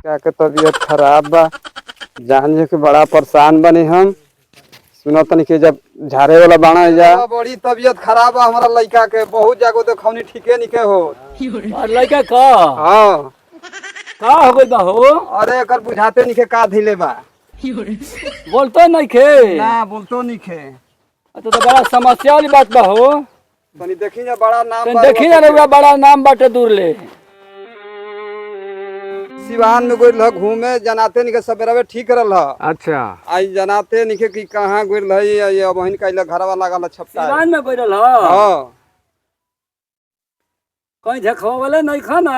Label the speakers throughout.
Speaker 1: क्या के तबीयत खराब बा। जान के बड़ा परेशान बनी हम। सुनो तनी के जब झारे वाला बाणा जा बड़ी तबीयत खराब बा हमारा लड़का के। बहुत जागो तो खौनी ठीके निके हो।
Speaker 2: और लड़का का
Speaker 1: हां
Speaker 2: का हो गई बा हो?
Speaker 1: अरे एकर बुझाते निके का धइले बा।
Speaker 2: बोलतो नहीं खे
Speaker 1: ना बोलतो निके।
Speaker 2: तो बड़ा समस्या वाली बात बा हो।
Speaker 1: तनी देखी ना बड़ा नाम
Speaker 2: तनी
Speaker 1: बा।
Speaker 2: देखी ना रउआ बड़ा नाम बाटे दूर ले।
Speaker 1: सिवान में गइल घूमे जनाते निके सबेरवे ठीक रहल।
Speaker 3: अच्छा
Speaker 1: आई जनाते निके कि कहां गइल है ये बहिन कइला घरवा लागल छपटा।
Speaker 2: सिवान में गइल ह।
Speaker 1: हां
Speaker 2: कहीं झखवा वाले नहीं खा ना।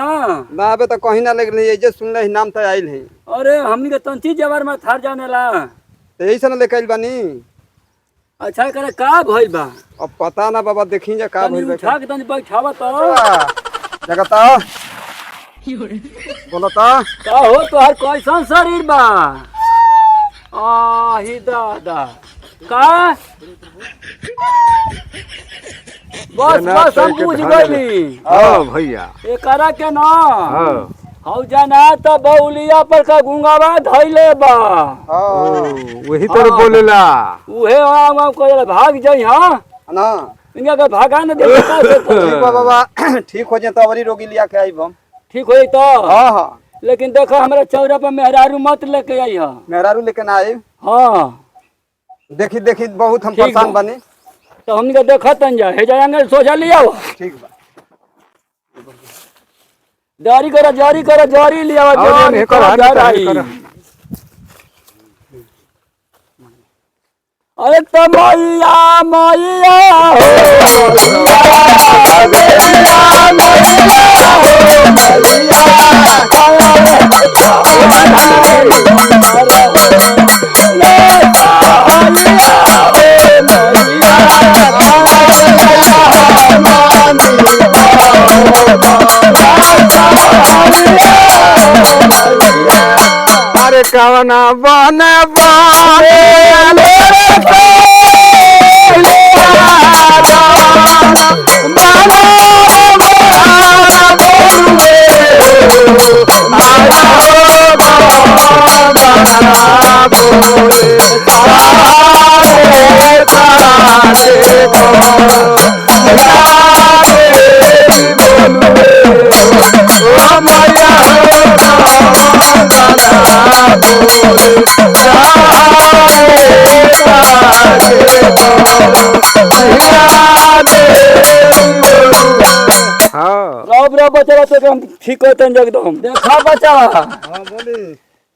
Speaker 1: ना अबे तो कहीं ना लग रही है जे सुन ले नाम तो आइल है।
Speaker 2: अरे हमनी के तंची जबर में थार जाने ला।
Speaker 1: तो यही से ना लेके आइल बानी।
Speaker 2: अच्छा करे का भइल बा?
Speaker 1: अब पता ना बाबा देखी जा का
Speaker 2: तनी
Speaker 1: भइल बा।
Speaker 2: उठा के तनी बैठावा तो।
Speaker 1: जगता बोलता
Speaker 2: का हो तोहर कैसन शरीर बा? ही दादा का बस हम बुझ गइली।
Speaker 3: हाँ भैया
Speaker 2: एकरा के ना
Speaker 3: हाँ
Speaker 2: हौ जाना त बौलिया पर का गुंगावा धइले बा।
Speaker 3: वही तरह बोलेला।
Speaker 2: उहे हम कहले भाग जाई हां
Speaker 1: ना
Speaker 2: इनका के भागा न दे का से
Speaker 1: ठीक बा बाबा ठीक हो जाए तो अबरी रोगी लिया के आइब हम।
Speaker 2: ठीक होई तो।
Speaker 1: हां हां
Speaker 2: लेकिन देखो हमरा चौरा पर मेहरारू मत लेके आई हां।
Speaker 1: मेहरारू लेके ना आइब।
Speaker 2: हां
Speaker 1: देखी देखी बहुत हम
Speaker 2: ठीक
Speaker 1: परेशान
Speaker 2: बा।
Speaker 1: बनी।
Speaker 2: तो हमनी के देखतन जा हे जाएंगे सोचा लिया
Speaker 1: ठीक बा
Speaker 2: जारी करो जारी लिया
Speaker 3: आओ
Speaker 2: जारी
Speaker 3: ये
Speaker 2: करो
Speaker 3: करो,
Speaker 2: जारी।
Speaker 3: करो।
Speaker 2: अरे तो मैया मैया हो
Speaker 3: अरे कवना बन
Speaker 2: रब बचला तो हम ठीक होतन एकदम। देखा बचा
Speaker 1: हां बोली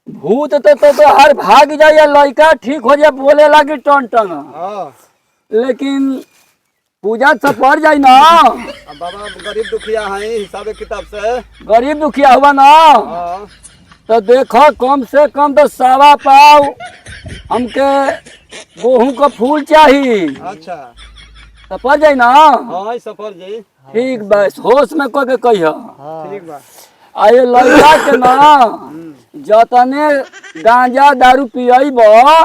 Speaker 2: भूत तो हर भाग जाए लड़का ठीक हो जाए बोले लगी टन टन।
Speaker 1: हां
Speaker 2: लेकिन पूजा से पड़ जाए ना।
Speaker 1: अब बाबा गरीब दुखिया हैं हिसाब किताब से।
Speaker 2: गरीब दुखिया हुआ ना
Speaker 1: हां
Speaker 2: तो देखो कम से कम तो 1.25 पाव हमके गेहूं का फूल चाहिए।
Speaker 1: अच्छा
Speaker 2: तो पड़ जाए ना।
Speaker 1: हां सफर जी
Speaker 2: ठीक बस होश में को के कहियो।
Speaker 1: ठीक बा
Speaker 2: आये लड़का के ना जतने गांजा दारू पियब
Speaker 1: हां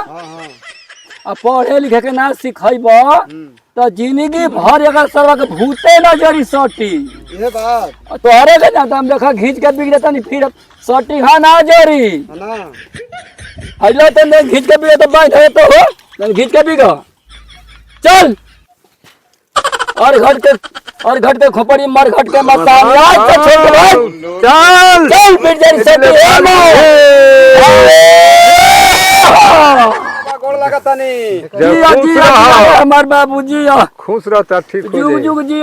Speaker 2: आ पढ़े लिखे के ना सिखब तो जिंदगी भर अगर सरवा के भूते न जरी सटी।
Speaker 1: ये बात
Speaker 2: तोहरे के ना हम देखा घींच के बिक देता नहीं फिर सटी हाँ ना जरी
Speaker 1: है ना।
Speaker 2: हल्ला तो नहीं घींच के बिक तो बांध है तो हो नहीं घींच के बिक चल और घट के खोपड़ी मर घट के मसाला छोड़
Speaker 3: चल
Speaker 2: चल फिर जरी सटी है ना
Speaker 1: गोड़ लगा तनी
Speaker 2: जी हमार बाबूजी
Speaker 3: खुश रहता ठीक हो
Speaker 2: जुग
Speaker 3: जाए।
Speaker 2: जुग जी।